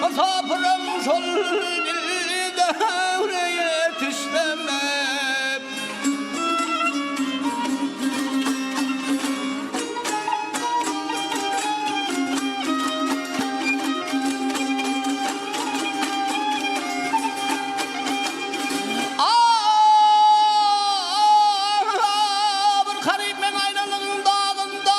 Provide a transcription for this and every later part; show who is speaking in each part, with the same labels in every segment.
Speaker 1: Musafırım şol bir devre yetişlemem. Bir garip men ayrılığın dağında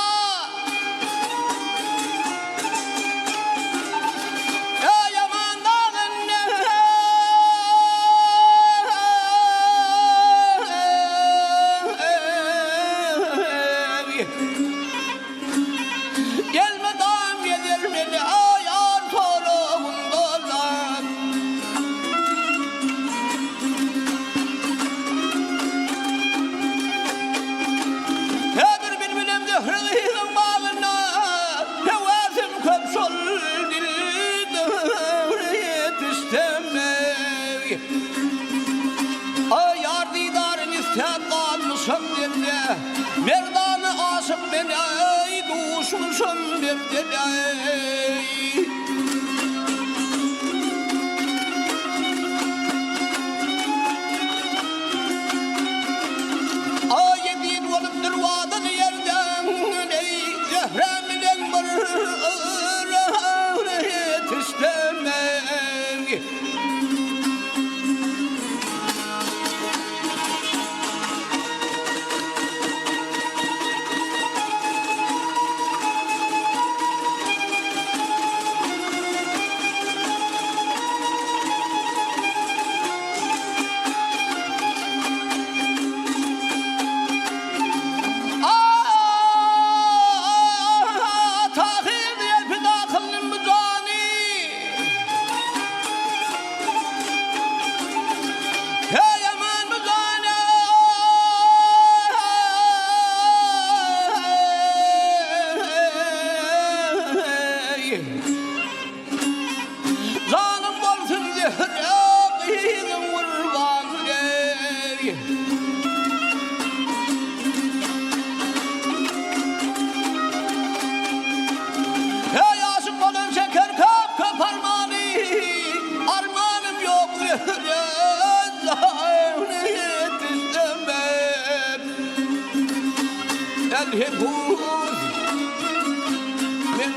Speaker 1: gelme dağım gelir beni ayar toruğundalar. Hedir bilbilim zehri'nin bağına hevasim köpşol dilde yetiştemey. Ayar didarın istek kalmışım dilde merdanı aşık beni duşmuşum bir diley. Yediğin olup durvadın yerden ey zehremden bir yetiştemey. Zanım bolsun zehre kurban ey. Hey aşık olan şeker kap kap armani armanım yok zehre zahne yetiştemem. El hebuz min